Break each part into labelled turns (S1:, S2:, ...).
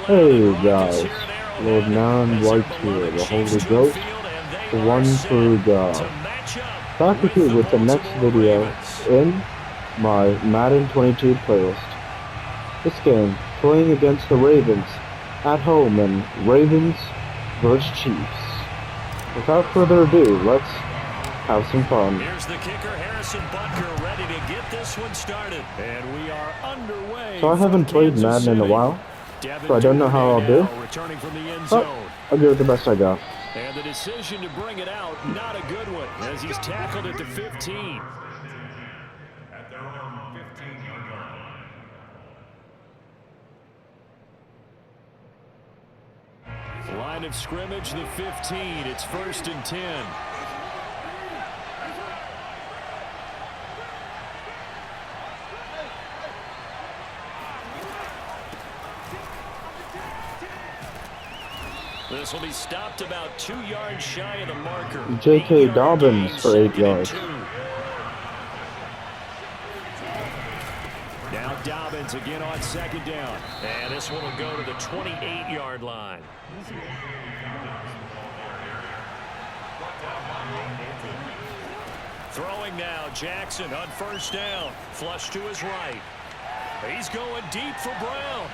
S1: Hey guys, Lord Naren White here, the Holy Ghost, the one true God. Back with you with the next video in my Madden 22 playlist. This game, playing against the Ravens, at home in Ravens vs. Chiefs. Without further ado, let's have some fun.
S2: Here's the kicker, Harrison Butker, ready to get this one started. And we are underway.
S1: So I haven't played Madden in a while, so I don't know how I'll do, but I'll give it the best I got.
S2: And the decision to bring it out, not a good one, as he's tackled at the 15. At their own 15-yard line. Line of scrimmage, the 15. It's 1st and 10. This will be stopped about 2 yards shy of the marker.
S1: J.K. Dobbins for 8 yards.
S2: Now Dobbins again on 2nd down. And this one will go to the 28-yard line. Throwing now, Jackson on 1st down. Flush to his right. He's going deep for Brown.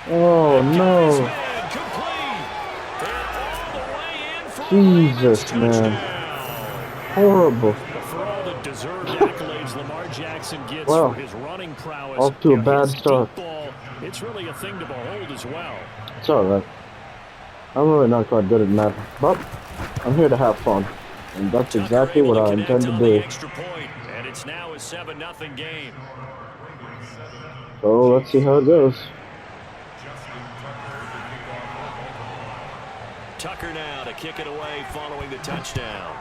S1: Oh, no. Jesus, man. Horrible.
S2: For all the deserved accolades Lamar Jackson gets
S1: well,
S2: for his running prowess,
S1: off to a bad start.
S2: It's really a thing to behold as well.
S1: It's alright. I'm really not quite good at Madden, but I'm here to have fun. And that's exactly what I intend to do.
S2: And it's now a 7-0 game.
S1: So let's see how it goes.
S2: Tucker now to kick it away following the touchdown.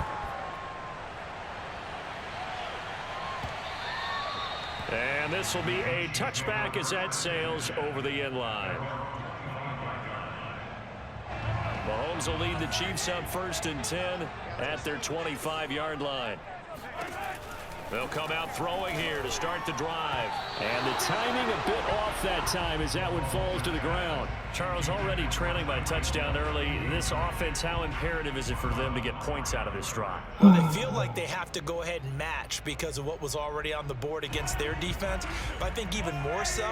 S2: And this will be a touchback as that sails over the end line. Mahomes will lead the Chiefs up 1st and 10 at their 25-yard line. They'll come out throwing here to start the drive. And the timing a bit off that time as that one falls to the ground. Charles, already trailing by touchdown early. This offense, how imperative is it for them to get points out of this drive?
S3: Well, they feel like they have to go ahead and match because of what was already on the board against their defense. But I think even more so,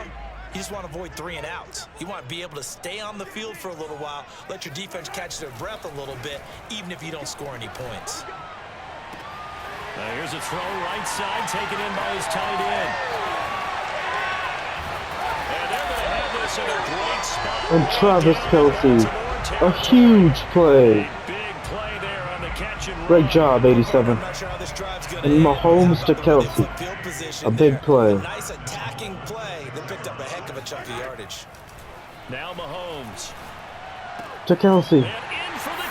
S3: you just want to avoid 3 and outs. You want to be able to stay on the field for a little while, let your defense catch their breath a little bit, even if you don't score any points.
S2: Now here's a throw right side, taken in by his tight end. And they're going to have this in a great spot.
S1: And Travis Kelce, a huge play.
S2: Big play there on the catch and run.
S1: Great job, 87. And Mahomes to Kelce, a big play.
S3: Nice attacking play that picked up a heck of a chunk of yardage.
S2: Now Mahomes.
S1: To Kelce.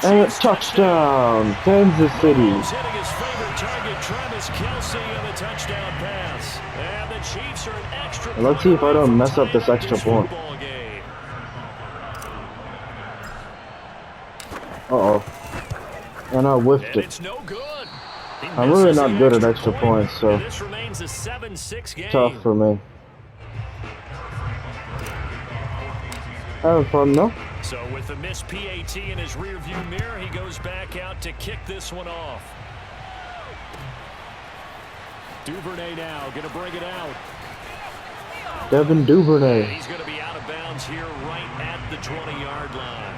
S1: And a touchdown, Kansas City.
S2: Hitting his favorite target, Travis Kelce, on the touchdown pass. And the Chiefs are an extra.
S1: And let's see if I don't mess up this extra point. Uh-oh. And I whiffed it.
S2: It's no good.
S1: I'm really not good at extra points, so
S2: this remains a 7-6 game.
S1: Tough for me. Having fun though.
S2: So with the missed PAT in his rearview mirror, he goes back out to kick this one off. Duvernay now going to bring it out.
S1: Devin Duvernay.
S2: And he's going to be out of bounds here right at the 20-yard line.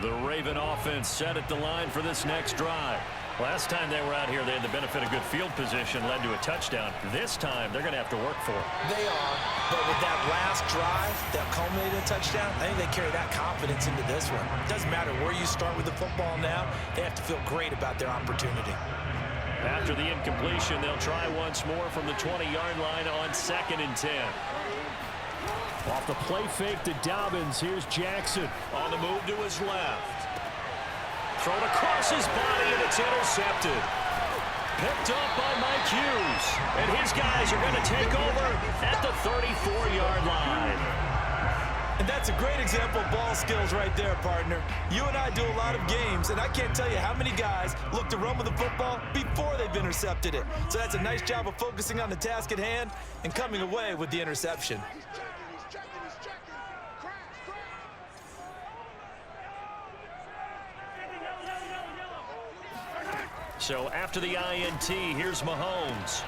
S2: The Raven offense set at the line for this next drive. Last time they were out here, they had the benefit of good field position, led to a touchdown. This time, they're going to have to work for it.
S3: They are, but with that last drive that culminated in a touchdown, I think they carry that confidence into this one. It doesn't matter where you start with the football now. They have to feel great about their opportunity.
S2: After the incompletion, they'll try once more from the 20-yard line on 2nd and 10. Off the play fake to Dobbins, here's Jackson on the move to his left. Thrown across his body, and it's intercepted. Picked up by Mike Hughes. And his guys are going to take over at the 34-yard line.
S3: And that's a great example of ball skills right there, partner. You and I do a lot of games, and I can't tell you how many guys look to run with the football before they've intercepted it. So that's a nice job of focusing on the task at hand and coming away with the interception.
S2: So after the INT, here's Mahomes.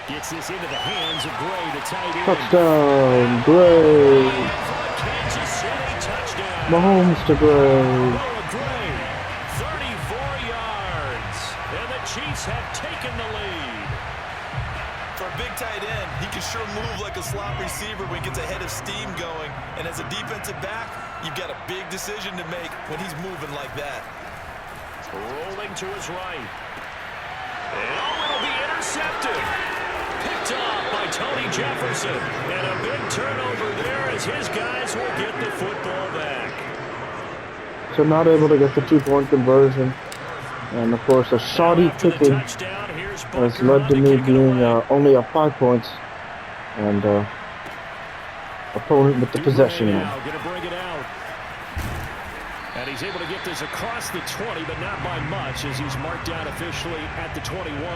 S2: Gets this into the hands of Gray, the tight end.
S1: Touchdown, Gray.
S2: Kansas City touchdown.
S1: Mahomes to Gray.
S2: Gray, 34 yards. And the Chiefs have taken the lead.
S3: For a big tight end, he can sure move like a slot receiver when he gets a head of steam going. And as a defensive back, you've got a big decision to make when he's moving like that.
S2: Rolling to his right. And it'll be intercepted. Picked off by Tony Jefferson. And a big turnover there as his guys will get the football back.
S1: So not able to get the 2-point conversion. And of course, a shoddy kicking has led to me being only up 5 points. And opponent with the possession now.
S2: Gonna bring it out. And he's able to get this across the 20, but not by much, as he's marked down officially at the 21.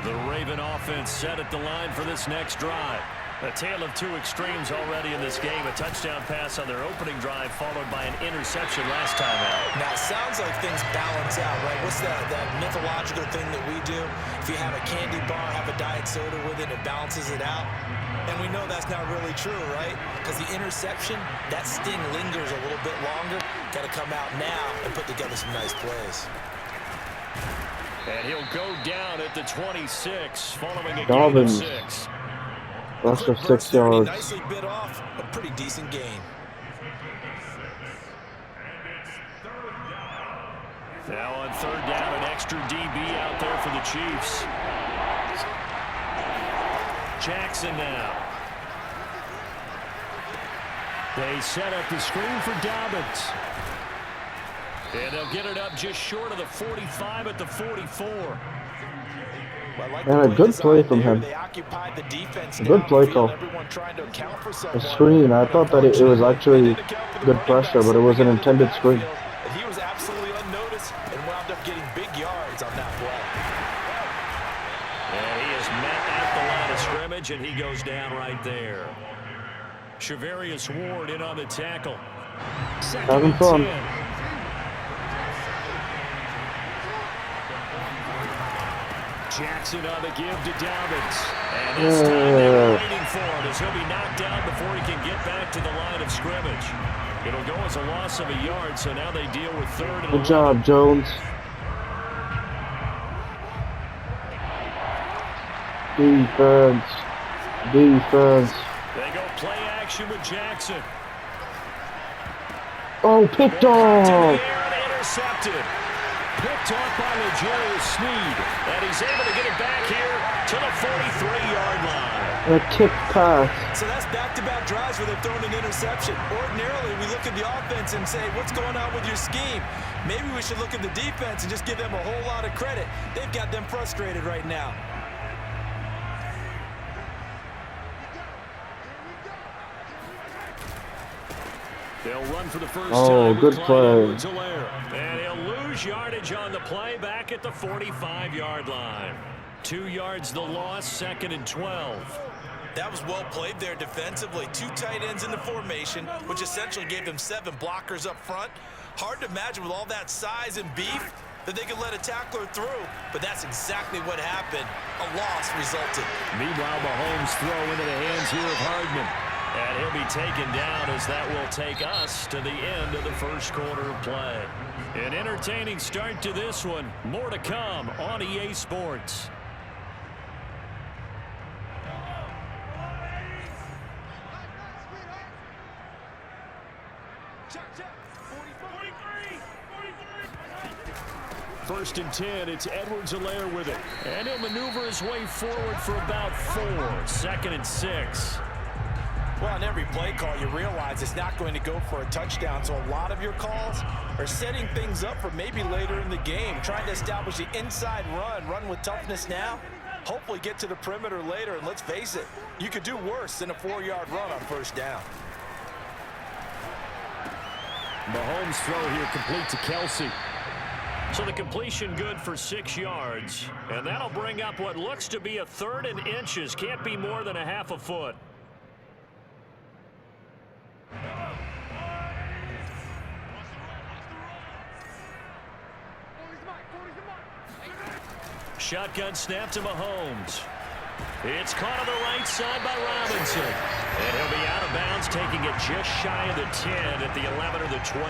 S2: The Raven offense set at the line for this next drive. A tale of two extremes already in this game. A touchdown pass on their opening drive, followed by an interception last time out.
S3: Now, it sounds like things balance out, right? What's that mythological thing that we do? If you have a candy bar, have a diet soda with it, it balances it out. And we know that's not really true, right? Because the interception, that sting lingers a little bit longer. Got to come out now and put together some nice plays.
S2: And he'll go down at the 26, following a
S1: gain
S2: of 6.
S1: Rush of 6 yards.
S3: Nicely bit off, a pretty decent gain.
S2: Now on third down, an extra DB out there for the Chiefs. Jackson now. They set up the screen for Dobbins. And they'll get it up just short of the 45 at the 44.
S1: And a good play from him. A good play call. A screen. I thought that it was actually good pressure, but it was an intended screen.
S3: He was absolutely unnoticed and wound up getting big yards on that play.
S2: And he is met at the line of scrimmage, and he goes down right there. Shavarius Ward in on the tackle.
S1: Having fun.
S2: Jackson on the give to Dobbins. And this time they're waiting for him as he'll be knocked down before he can get back to the line of scrimmage. It'll go as a loss of a yard, so now they deal with third and 11.
S1: Good job, Jones. Defense. Defense.
S2: They go play action with Jackson.
S1: Oh, picked off.
S2: Intercepted. Picked off by L'Jarius Sneed. And he's able to get it back here to the 43-yard line.
S1: A kick pass.
S3: So that's back-to-back drives where they've thrown an interception. Ordinarily, we look at the offense and say, what's going on with your scheme? Maybe we should look at the defense and just give them a whole lot of credit. They've got them frustrated right now.
S2: They'll run for the first
S1: time. Oh, good play.
S2: And he'll lose yardage on the play back at the 45-yard line. 2 yards the loss, 2nd and 12.
S3: That was well played there defensively. 2 tight ends in the formation, which essentially gave them 7 blockers up front. Hard to imagine with all that size and beef that they could let a tackler through, but that's exactly what happened. A loss resulted.
S2: Meanwhile, Mahomes throw into the hands here of Hardman. And he'll be taken down as that will take us to the end of the first quarter of play. An entertaining start to this one. More to come on EA Sports. First and 10, it's Edwards-Helaire with it. And he'll maneuver his way forward for about 4. 2nd and 6.
S3: Well, on every play call, you realize it's not going to go for a touchdown. So a lot of your calls are setting things up for maybe later in the game, trying to establish the inside run with toughness now. hopefully get to the perimeter later. And let's face it, you could do worse than a 4-yard run on first down.
S2: Mahomes' throw here complete to Kelsey. So the completion good for 6 yards. And that'll bring up what looks to be a 3rd and inches. Can't be more than a half a foot. Shotgun snap to Mahomes. It's caught on the right side by Robinson. And he'll be out of bounds, taking it just shy of the 10 at the 11 or the 12.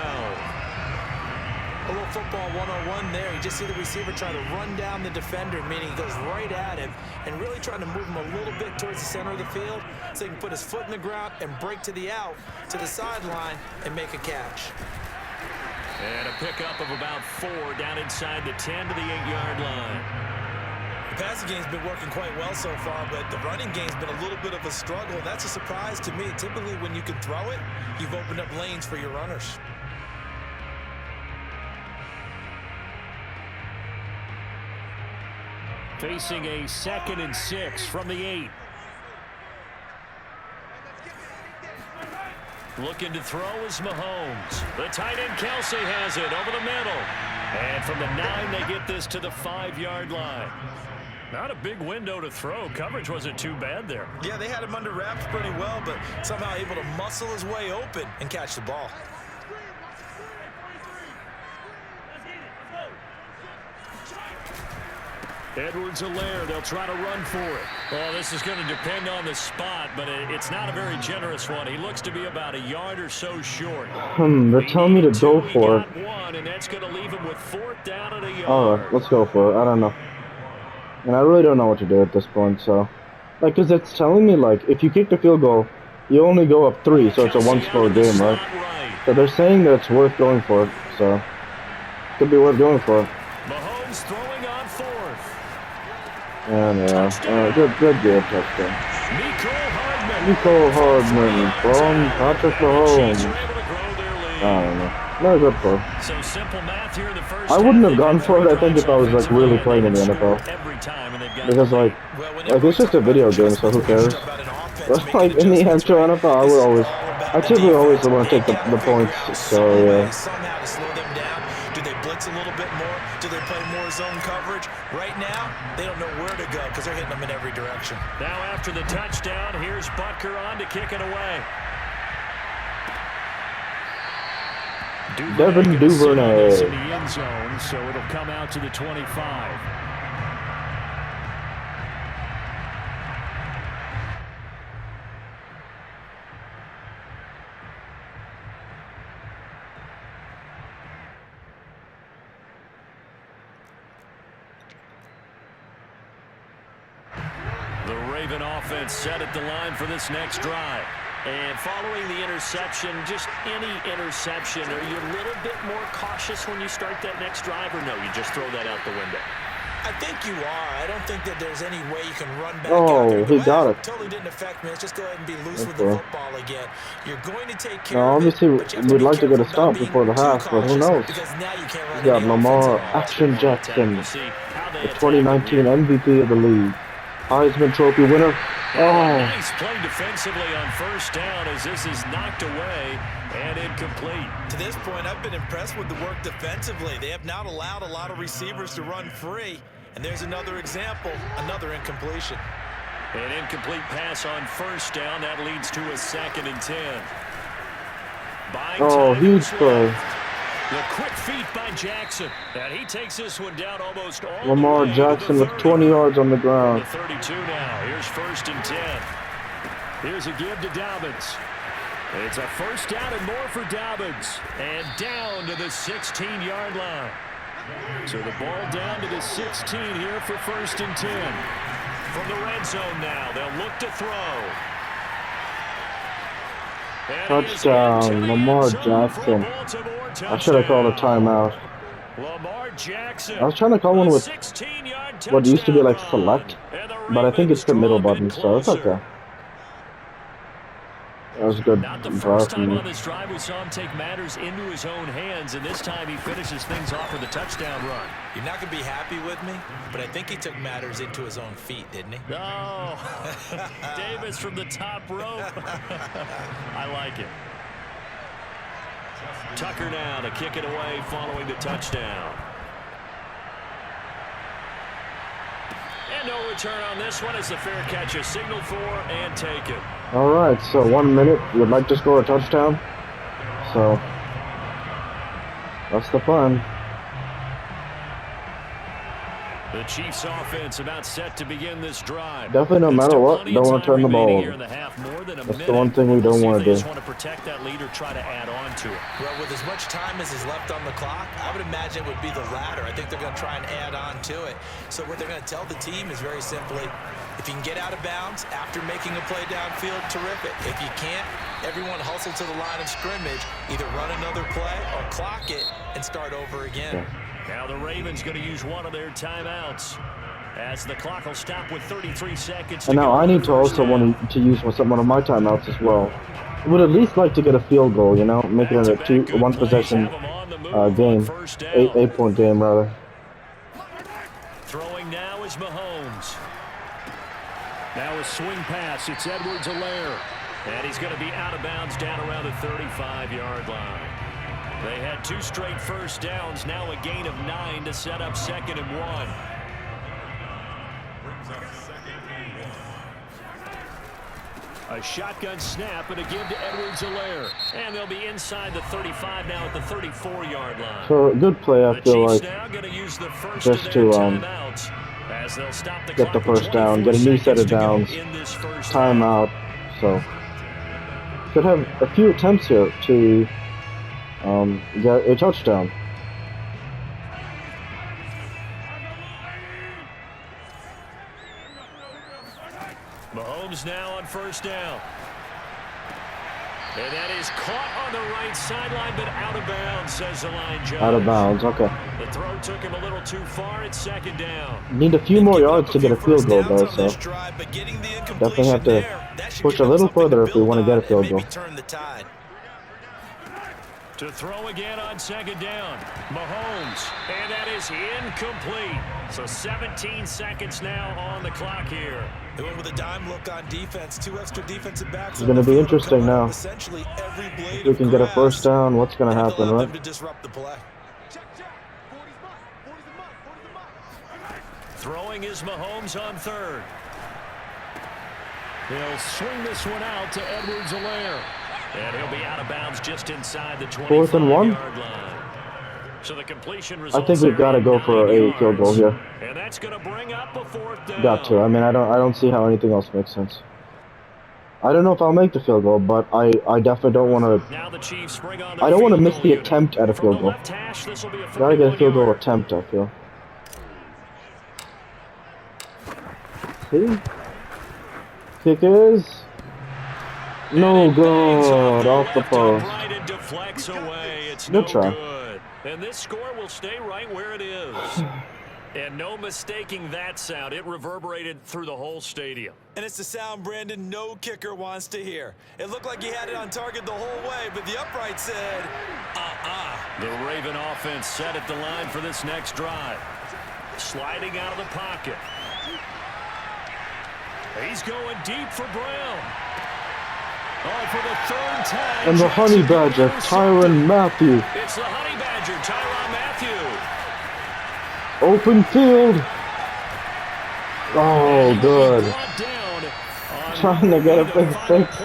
S3: A little football 101 there. You just see the receiver try to run down the defender, meaning he goes right at him and really trying to move him a little bit towards the center of the field so he can put his foot in the ground and break to the out, to the sideline, and make a catch.
S2: And a pickup of about 4 down inside the 10 to the 8-yard line.
S3: The passing game's been working quite well so far, but the running game's been a little bit of a struggle. That's a surprise to me. Typically, when you can throw it, you've opened up lanes for your runners.
S2: Facing a 2nd and 6 from the 8. Looking to throw is Mahomes. The tight end Kelsey has it over the middle. And from the 9, they get this to the 5-yard line. Not a big window to throw. Coverage wasn't too bad there.
S3: Yeah, they had him under wraps pretty well, but somehow able to muscle his way open and catch the ball.
S2: Edwards-Helaire, they'll try to run for it. Well, this is going to depend on the spot, but it's not a very generous one. He looks to be about a yard or so short.
S1: They're telling me to go for it.
S2: One, and that's going to leave him with 4th down at a yard.
S1: Alright, let's go for it. I don't know. And I really don't know what to do at this point, so... Like, because it's telling me, like, if you kick the field goal, you only go up 3, so it's a one-score game, right? So they're saying that it's worth going for it, so... Could be worth going for it.
S2: Mahomes throwing on 4th.
S1: And yeah, good game, touchdown.
S2: Mecole
S1: Hardman from Patrick Mahomes. I don't know. Not a good play.
S2: So simple math here in the first
S1: I wouldn't have gone for it, I think, if I was, like, really playing in the NFL. Because, like it's just a video game, so who cares? But, like, in the actual NFL, I typically always want to take the points, so, yeah.
S3: Somehow to slow them down. Do they blitz a little bit more? Do they play more zone coverage? Right now, they don't know where to go because they're hitting them in every direction.
S2: Now after the touchdown, here's Butker on to kick it away.
S1: Devin Duvernay.
S2: In the end zone, so it'll come out to the 25. The Raven offense set at the line for this next drive. And following the interception, just any interception, are you a little bit more cautious when you start that next drive, or no, you just throw that out the window?
S3: I think you are. I don't think that there's any way you can run back
S1: out
S3: there.
S1: He got it.
S3: Totally didn't affect me. Let's just go ahead and be loose with the football again. You're going to take care
S1: of it. Obviously, we'd like to get a stop before the half, but who knows? We got Lamar Action Jackson, the 2019 MVP of the league. Heisman Trophy winner.
S2: Nice play defensively on first down as this is knocked away and incomplete.
S3: To this point, I've been impressed with the work defensively. They have not allowed a lot of receivers to run free. And there's another example, another incompletion.
S2: An incomplete pass on first down. That leads to a 2nd and 10.
S1: Huge play.
S2: The quick feet by Jackson. And he takes this one down almost all
S1: Lamar Jackson with 20 yards on the ground.
S2: The 32 now. Here's 1st and 10. Here's a give to Dobbins. It's a first down and more for Dobbins. And down to the 16-yard line. So the ball down to the 16 here for 1st and 10. From the red zone now, they'll look to throw.
S1: Touchdown, Lamar Jackson. I should have called a timeout.
S2: Lamar Jackson.
S1: I was trying to call one with what used to be like select, but I think it's the middle button, so it's okay. That was good.
S2: Not the first time on this drive we saw him take matters into his own hands, and this time he finishes things off with a touchdown run.
S3: You're not going to be happy with me, but I think he took matters into his own feet, didn't he?
S2: No. Davis from the top rope. I like it. Tucker now to kick it away following the touchdown. And no return on this one as the fair catch is signaled for and taken.
S1: All right, so 1 minute. We'd like to score a touchdown. So that's the plan.
S2: The Chiefs offense about set to begin this drive.
S1: Definitely, no matter what, don't want to turn the ball over. That's the one thing we don't want to do.
S2: Just want to protect that lead or try to add on to it.
S3: Well, with as much time as is left on the clock, I would imagine it would be the latter. I think they're going to try and add on to it. So what they're going to tell the team is very simply, if you can get out of bounds after making a play downfield, terrific. If you can't, everyone hustle to the line of scrimmage, either run another play or clock it and start over again.
S1: Yeah.
S2: Now the Ravens going to use one of their timeouts as the clock will stop with 33 seconds.
S1: And now I need to also want to use one of my timeouts as well. I would at least like to get a field goal, you know, make it a one possession game, 8-point game rather.
S2: Throwing now is Mahomes. Now a swing pass. It's Edwards-Helaire. And he's going to be out of bounds down around the 35-yard line. They had 2 straight first downs. Now a gain of 9 to set up 2nd and 1. A shotgun snap and a give to Edwards-Helaire. And they'll be inside the 35 now at the 34-yard line.
S1: So good play, I feel like,
S2: now going to use the first
S1: just to
S2: as they'll stop the
S1: get the first down, get a new set of downs, timeout. So should have a few attempts here to get a touchdown.
S2: Mahomes now on first down. And that is caught on the right sideline, but out of bounds, says the line judge.
S1: Out of bounds, okay.
S2: The throw took him a little too far. It's 2nd down.
S1: Need a few more yards to get a field goal, though, so definitely have to push a little further if we want to get a field goal.
S2: To throw again on 2nd down. Mahomes. And that is incomplete. So 17 seconds now on the clock here.
S3: They went with a dime look on defense. 2 extra defensive backs.
S1: It's going to be interesting now. If we can get a first down, what's going to happen, right?
S3: To disrupt the play.
S2: Throwing is Mahomes on 3rd. He'll swing this one out to Edwards-Helaire. And he'll be out of bounds just inside the 25-yard line. So the completion results.
S1: I think we've got to go for a field goal here.
S2: And that's going to bring up a 4th down.
S1: Got to. I mean, I don't see how anything else makes sense. I don't know if I'll make the field goal, but I definitely don't want to.
S2: Now the Chiefs bring on
S1: I don't want to miss the attempt at a field goal. Gotta get a field goal attempt, I feel. See? Kick is no good, off the post. Good try.
S2: And this score will stay right where it is. And no mistaking that sound. It reverberated through the whole stadium.
S3: And it's the sound, Brandon, no kicker wants to hear. It looked like he had it on target the whole way, but the upright said,
S2: The Raven offense set at the line for this next drive. Sliding out of the pocket. He's going deep for Brown. Oh, for the 3rd time.
S1: And the Honey Badger, Tyrann Mathieu.
S2: It's the Honey Badger, Tyrann Mathieu.
S1: Open field. Oh, good. Trying to get a big fix.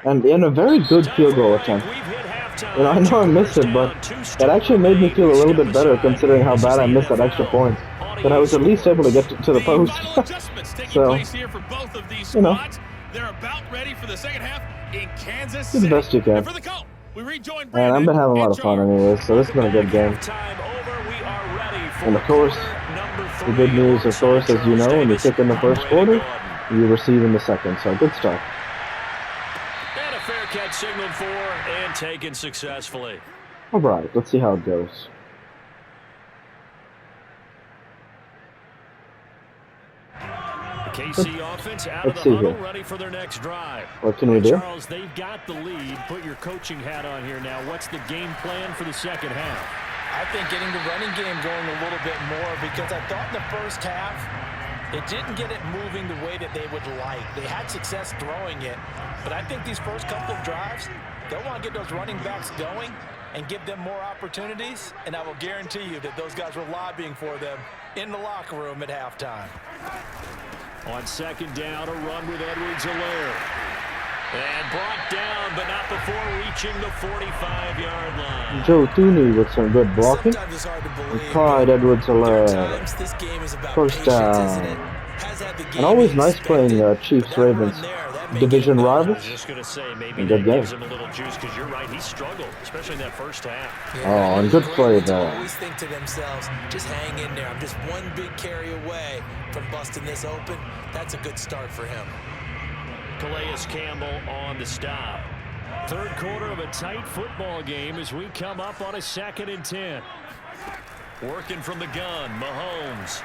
S1: And in a very good field goal attempt. And I know I missed it, but it actually made me feel a little bit better considering how bad I missed that extra point. But I was at least able to get to the post. So, you know, do the best you can. And I've been having a lot of fun anyways, so this has been a good game. And of course, the good news, of course, as you know, when you kick in the first quarter, you receive in the second, so good stuff.
S2: And a fair catch signaled for and taken successfully.
S1: Alright, let's see how it goes.
S2: KC offense out of
S1: Let's
S2: the
S1: see
S2: huddle,
S1: here.
S2: ready for their next drive.
S1: What can we do?
S2: Charles, they've got the lead. Put your coaching hat on here now. What's the game plan for the second half?
S3: I think getting the running game going a little bit more, because I thought in the first half it didn't get it moving the way that they would like. They had success throwing it, but I think these first couple of drives, they'll want to get those running backs going and give them more opportunities, and I will guarantee you that those guys were lobbying for them in the locker room at halftime.
S2: On second down, a run with Edwards-Helaire. And brought down, but not before reaching the 45-yard line.
S1: Joe Thuney with some good blocking.
S3: Sometimes it's hard to believe,
S1: And Clyde Edwards-Helaire.
S3: this game is about
S1: First
S3: patience, isn't it?
S1: down.
S3: Has had the game
S1: And always
S3: he
S1: nice
S3: expected,
S1: playing
S3: but
S1: Chiefs-Ravens
S3: that run there, that may
S1: division
S3: get him going.
S2: I was
S1: rivals.
S2: just going to say, maybe
S1: Good
S2: that
S1: game.
S2: gives him a little juice, because you're right, he struggled, especially in that first half.
S1: Oh, and good play
S3: Great
S1: there.
S3: to always think to themselves, just hang in there. I'm just one big carry away from busting this open. That's a good start for him.
S2: Calais Campbell on the stop. Third quarter of a tight football game as we come up on a 2nd and 10. Working from the gun, Mahomes.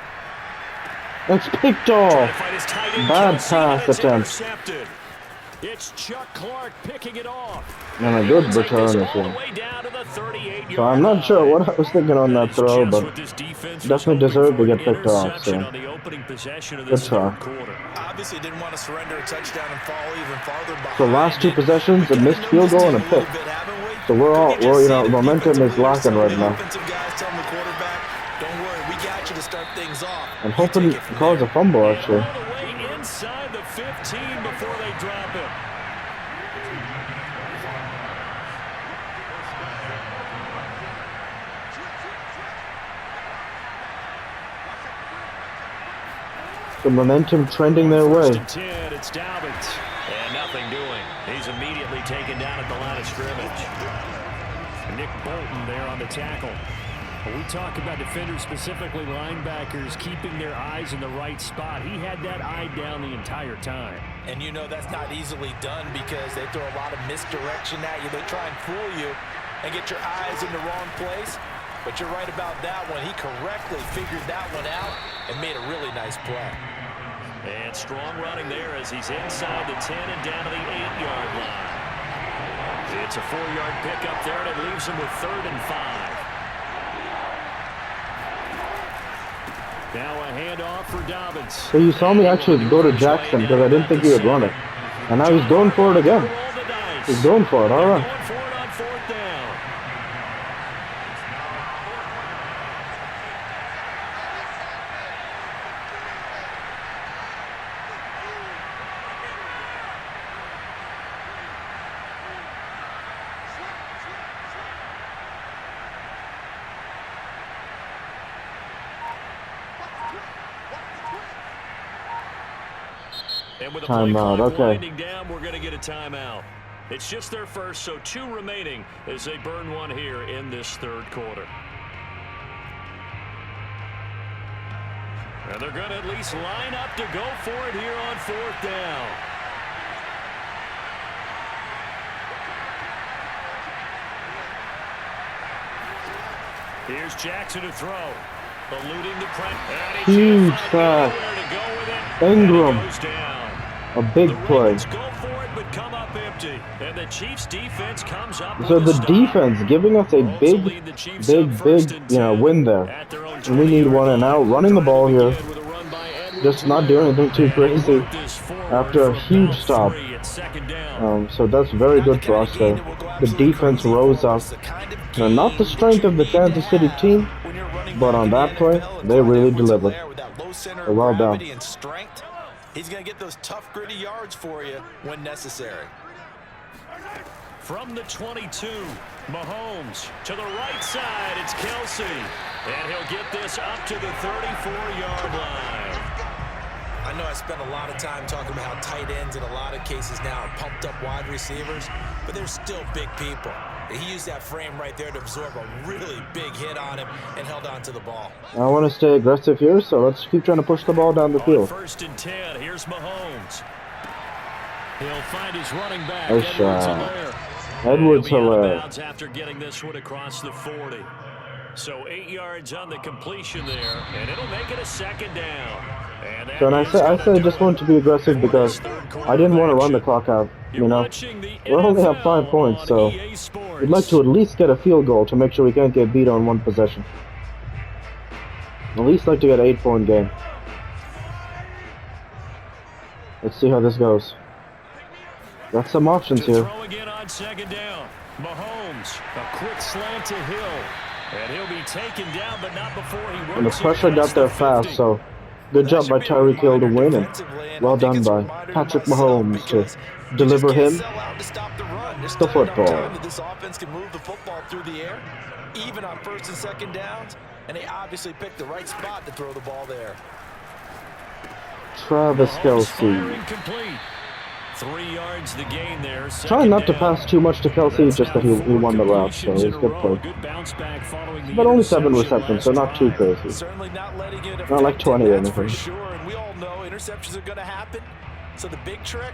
S1: It's picked
S2: Trying to
S1: off.
S2: fight his tight end,
S1: Bad
S2: Kelsey, and
S1: pass
S2: it's
S1: attempt.
S2: intercepted. It's Chuck Clark picking it off.
S1: And a good
S2: He'll take
S1: return
S2: this
S1: this
S2: all the
S1: one.
S2: way down to the 38-yard
S1: So I'm not sure
S2: line.
S1: what I was thinking on that throw, but definitely deserved to get picked off. So
S2: On the opening possession of
S1: good
S2: this
S1: try.
S2: third quarter.
S3: Obviously didn't want to surrender a touchdown and fall even farther behind.
S1: So last two
S3: And
S1: possessions, a
S3: we've
S1: missed
S3: gotten to
S1: field
S3: know
S1: goal
S3: this
S1: and a
S3: team
S1: pick.
S3: little bit, haven't we?
S1: So we're all,
S3: We can just see the
S1: momentum
S3: defensive
S1: is lacking
S3: leaders
S1: right
S3: telling the
S1: now.
S3: offensive guys, telling the quarterback, don't worry, we got you to start things off.
S1: I'm
S3: You
S1: hoping
S3: take it
S1: it
S3: from
S1: calls a
S3: there.
S1: fumble actually.
S2: All the way inside the 15 before they drop it.
S1: The momentum trending their way.
S2: First and 10, it's Dobbins. And nothing doing. He's immediately taken down at the line of scrimmage. Nick Bolton there on the tackle. When we talk about defenders, specifically linebackers, keeping their eyes in the right spot. He had that eye down the entire time.
S3: And you know that's not easily done because they throw a lot of misdirection at you. They try and fool you and get your eyes in the wrong place. But you're right about that one. He correctly figured that one out and made a really nice play.
S2: And strong running there as he's inside the 10 and down to the 8-yard line. It's a 4-yard pickup there, and it leaves him with 3rd and 5. Now a handoff for Dobbins.
S1: So you saw me actually go to Jackson because I didn't think he would run it. And now he's going for it again.
S2: Roll the dice.
S1: He's going for it, all right.
S2: Going for it on 4th down. And with the play
S1: Timeout,
S2: clock
S1: okay.
S2: winding down, we're going to get a timeout. It's just their first, so 2 remaining as they burn one here in this third quarter. And they're going to at least line up to go for it here on 4th down. Here's Jackson to throw. Eluding the press.
S1: Huge sack. Ingram. A big play.
S2: Go for it, but come up empty. And the Chiefs defense comes up
S1: So
S2: with
S1: the
S2: a stop.
S1: defense giving us a big, win there. And we need one and out. Running the ball here. Just not doing anything too crazy after a huge stop. So that's very good for us there. The defense rose up. Now, not the strength of the Kansas City team, but on that play, they really delivered. Well done.
S3: He's going to get those tough, gritty yards for you when necessary.
S2: From the 22, Mahomes to the right side, it's Kelsey. And he'll get this up to the 34-yard line.
S3: I know I spent a lot of time talking about how tight ends in a lot of cases now are pumped up wide receivers, but they're still big people. He used that frame right there to absorb a really big hit on him and held on to the ball.
S1: I want to stay aggressive here, so let's keep trying to push the ball down the field.
S2: First and 10, here's Mahomes. He'll find his running back,
S1: Nice shot.
S2: Edwards-Helaire.
S1: Edwards-Helaire.
S2: After getting this one across the 40. So 8 yards on the completion there, and it'll make it a second down. And
S1: So I said I just wanted to be aggressive because I didn't want to run the clock out. You know, we only have 5 points, so we'd like to at least get a field goal to make sure we can't get beat on one possession. At least like to get an 8-point game. Let's see how this goes. Got some options here.
S2: Throw again on second down. Mahomes, a quick slant to Hill. And he'll be taken down, but not before he works.
S1: And the pressure got there fast, so good job by Tyreek Hill to win, and well done by Patrick Mahomes to deliver him the football.
S3: This offense can move the football through the air, even on 1st and 2nd downs, and they obviously picked the right spot to throw the ball there.
S1: Travis Kelce.
S2: 3 yards the gain there.
S1: Trying not to pass too much to Kelce, just that he won the route, so it's good play. But only 7 receptions, so not too crazy. Not like 20 or anything.
S3: Sure, and we all know interceptions are going to happen. So the big trick,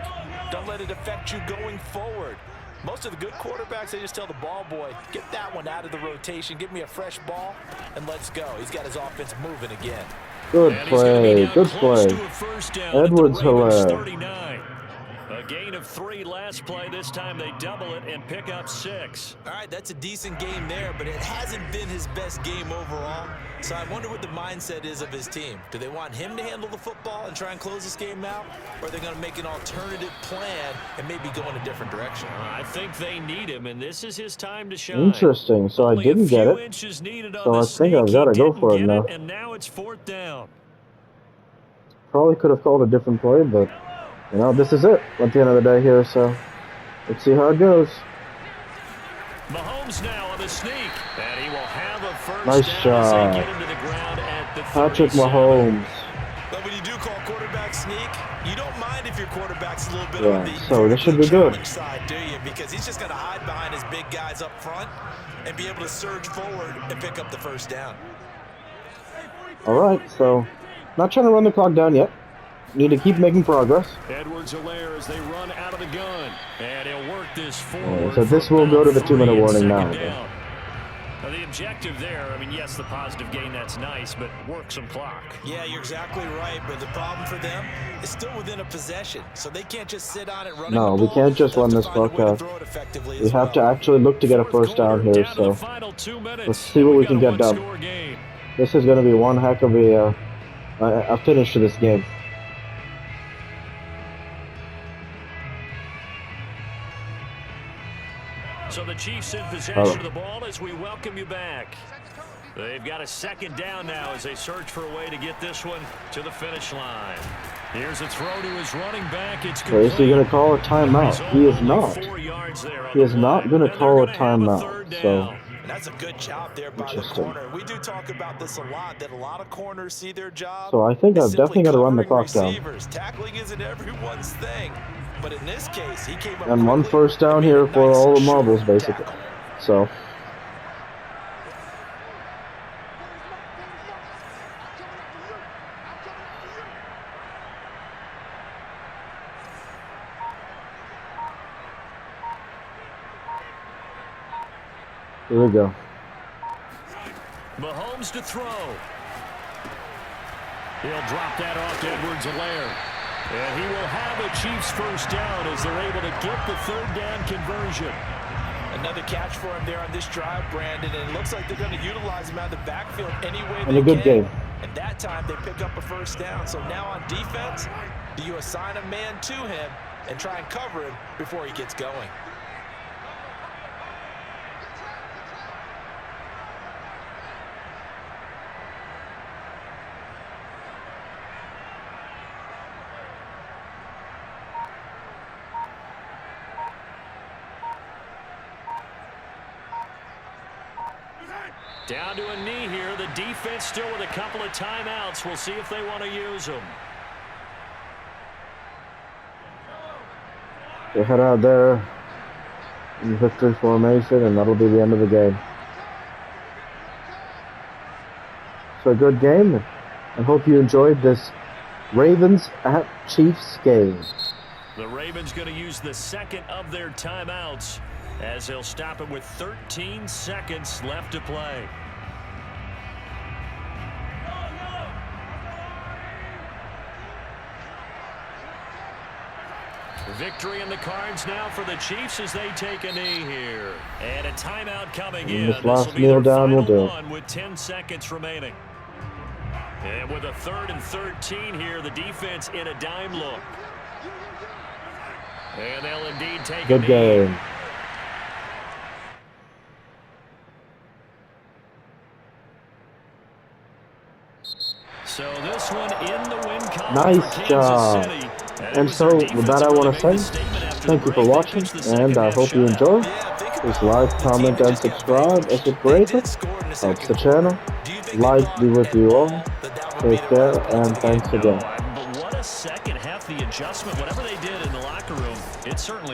S3: don't let it affect you going forward. Most of the good quarterbacks, they just tell the ball boy, get that one out of the rotation, give me a fresh ball, and let's go. He's got his offense moving again.
S1: Good play, good play. Edwards-Helaire.
S2: A gain of 3 last play. This time they double it and pick up 6.
S3: All right, that's a decent game there, but it hasn't been his best game overall. So I wonder what the mindset is of his team. Do they want him to handle the football and try and close this game out? Or are they going to make an alternative plan and maybe go in a different direction?
S2: I think they need him, and this is his time to shine.
S1: Interesting. So I didn't get it. So I think I've got to go for it now.
S2: And now it's 4th down.
S1: Probably could have called a different play, but you know, this is it at the end of the day here, so let's see how it goes.
S2: Mahomes now on the sneak, and he will have a first
S1: nice
S2: down as
S1: job.
S2: they get him to the ground at the
S1: Patrick
S2: 37.
S1: Mahomes.
S3: But when you do call quarterback sneak, you don't mind if your quarterback's a little bit on the
S1: so this should be good
S3: side, do you? Because he's just going to hide behind his big guys up front and be able to surge forward and pick up the first down.
S1: All right, so not trying to run the clock down yet. Need to keep making progress.
S2: Edwards-Helaire as they run out of the gun, and he'll work this forward.
S1: So this will go to the 2-minute warning now.
S2: The objective there, I mean, yes, the positive gain, that's nice, but work some clock.
S3: Yeah, you're exactly right, but the problem for them is still within a possession, so they can't just sit on it running.
S1: No, we can't just run this clock out. We have to actually look to get a first down here, so let's see what we can get done. This is going to be one heck of a finish to this game.
S2: So the Chiefs in possession of the ball as we welcome you back. They've got a 2nd down now as they search for a way to get this one to the finish line. Here's a throw to his running back. It's complete.
S1: Is he going to call a timeout? He is not. He is not going to call a timeout. So
S3: that's a good job there by the corner. We do talk about this a lot, that a lot of corners see their job.
S1: So I think I've definitely got to run the clock down.
S3: Tackling isn't everyone's thing. But in this case, he came up
S1: and one first down here for all the marbles, basically. So here we go.
S2: Mahomes to throw. He'll drop that off to Edwards-Helaire. And he will have a Chiefs first down as they're able to get the 3rd down conversion.
S3: Another catch for him there on this drive, Brandon, and it looks like they're going to utilize him out of the backfield any way they can.
S1: And a good game.
S3: And that time they pick up a first down. So now on defense, do you assign a man to him and try and cover him before he gets going?
S2: Down to a knee here. The defense still with a couple of timeouts. We'll see if they want to use them.
S1: They head out there in victory formation, and that'll be the end of the game. So a good game. I hope you enjoyed this Ravens at Chiefs game.
S2: The Ravens going to use the 2nd of their timeouts as they'll stop it with 13 seconds left to play. Victory in the cards now for the Chiefs as they take a knee here. And a timeout coming
S1: And
S2: in.
S1: this last
S2: will be
S1: kneel
S2: their
S1: down will
S2: final
S1: do.
S2: one with 10 seconds remaining. And with a 3rd and 13 here, the defense in a dime look. And they'll indeed take
S1: Good
S2: a knee.
S1: game.
S2: So this one in the win column
S1: Nice
S2: for Kansas
S1: job.
S2: City.
S1: And so, with that, I want to say thank you for watching, and I hope you enjoyed. Please like, comment, and subscribe as it greatly helps the channel. Life be with you all. Take care, and thanks again.
S2: But what a second half, the adjustment, whatever they did in the locker room, it certainly